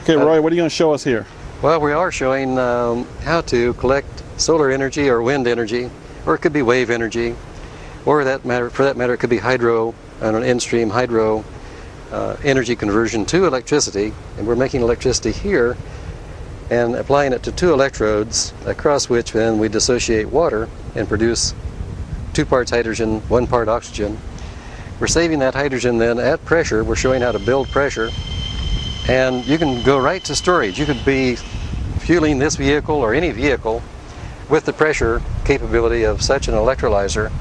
Okay, Roy, what are you going to show us here? Well, we are showing how to collect solar energy or wind energy, or it could be wave energy, or for that matter, it could be hydro, an in-stream hydro energy conversion to electricity. And we're making electricity here and applying it to 2 electrodes, across which then we dissociate water and produce 2 parts hydrogen, 1 part oxygen. We're saving that hydrogen then at pressure. We're showing how to build pressure. And you can go right to storage. You could be fueling this vehicle or any vehicle with the pressure capability of such an electrolyzer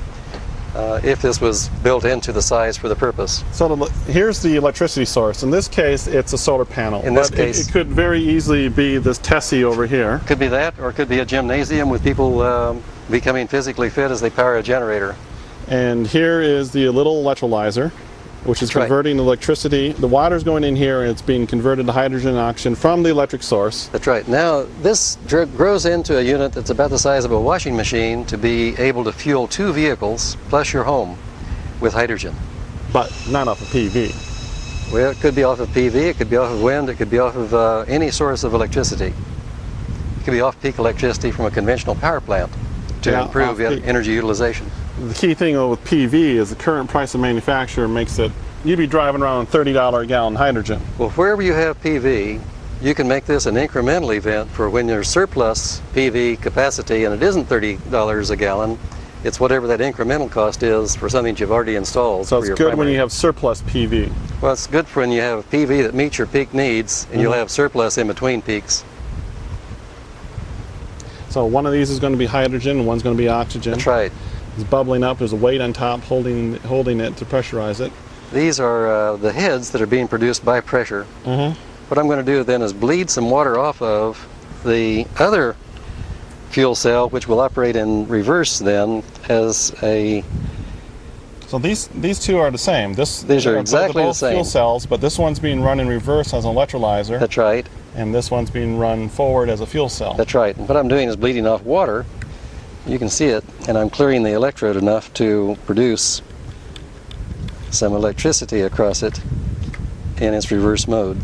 if this was built into the size for the purpose. So here's the electricity source. In this case, it's a solar panel. In this case, it could very easily be this Tessie over here. Could be that, or it could be a gymnasium with people becoming physically fit as they power a generator. And here is the little electrolyzer, which is converting electricity. The water's going in here and it's being converted to hydrogen and oxygen from the electric source. That's right. Now this grows into a unit that's about the size of a washing machine to be able to fuel 2 vehicles plus your home with hydrogen. But not off of PV. Well, it could be off of PV, it could be off of wind, it could be off of any source of electricity. It could be off-peak electricity from a conventional power plant to improve energy utilization. The key thing with PV is the current price of manufacturer makes it, you'd be driving around $30 a gallon hydrogen. Well, wherever you have PV, you can make this an incremental event for when there's surplus PV capacity and it isn't $30 a gallon. It's whatever that incremental cost is for something that you've already installed. So it's good when you have surplus PV. Well, it's good for when you have PV that meets your peak needs and you'll have surplus in between peaks. So one of these is going to be hydrogen and one's going to be oxygen. That's right. It's bubbling up. There's a weight on top holding it to pressurize it. These are the heads that are being produced by pressure. What I'm going to do then is bleed some water off of the other fuel cell, which will operate in reverse then as a... So these 2 are the same. These are exactly the same. Fuel cells, but this one's being run in reverse as an electrolyzer. That's right. And this one's being run forward as a fuel cell. That's right. And what I'm doing is bleeding off water. You can see it, and I'm clearing the electrode enough to produce some electricity across it in its reverse mode.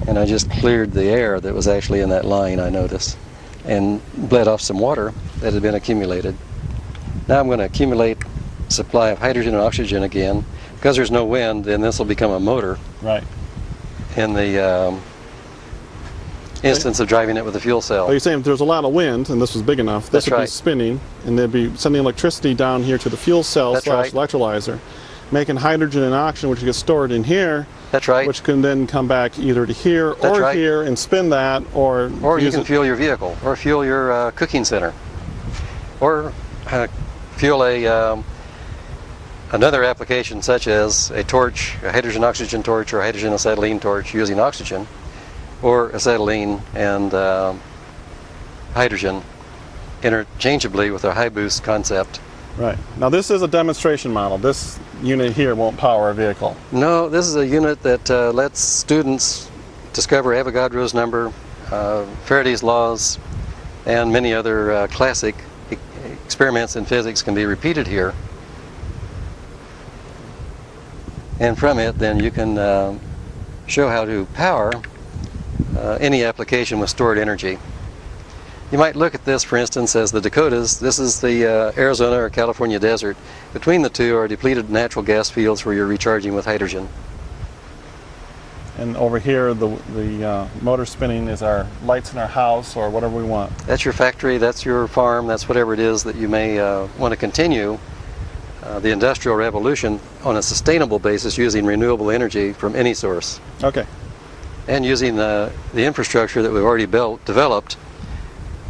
And I just cleared the air that was actually in that line, I noticed, and bled off some water that had been accumulated. Now I'm going to accumulate a supply of hydrogen and oxygen again. Because there's no wind, then this will become a motor. Right. In the instance of driving it with a fuel cell. Well, you're saying if there's a lot of wind, and this was big enough, this would be spinning, and they'd be sending electricity down here to the fuel cell / electrolyzer, making hydrogen and oxygen, which gets stored in here. That's right. Which can then come back either to here or here and spin that, or you can fuel your vehicle, or fuel your cooking center, or fuel another application such as a torch, a hydrogen oxygen torch, or a hydrogen acetylene torch using oxygen, or acetylene and hydrogen interchangeably with our high boost concept. Right. Now this is a demonstration model. This unit here won't power a vehicle. No, this is a unit that lets students discover Avogadro's number, Faraday's laws, and many other classic experiments in physics can be repeated here. And from it then you can show how to power any application with stored energy. You might look at this, for instance, as the Dakotas. This is the Arizona or California desert. Between the 2 are depleted natural gas fields where you're recharging with hydrogen. And over here, the motor spinning is our lights in our house or whatever we want. That's your factory, that's your farm, that's whatever it is that you may want to continue the Industrial Revolution on a sustainable basis using renewable energy from any source. Okay. And using the infrastructure that we've already developed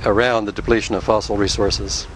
around the depletion of fossil resources.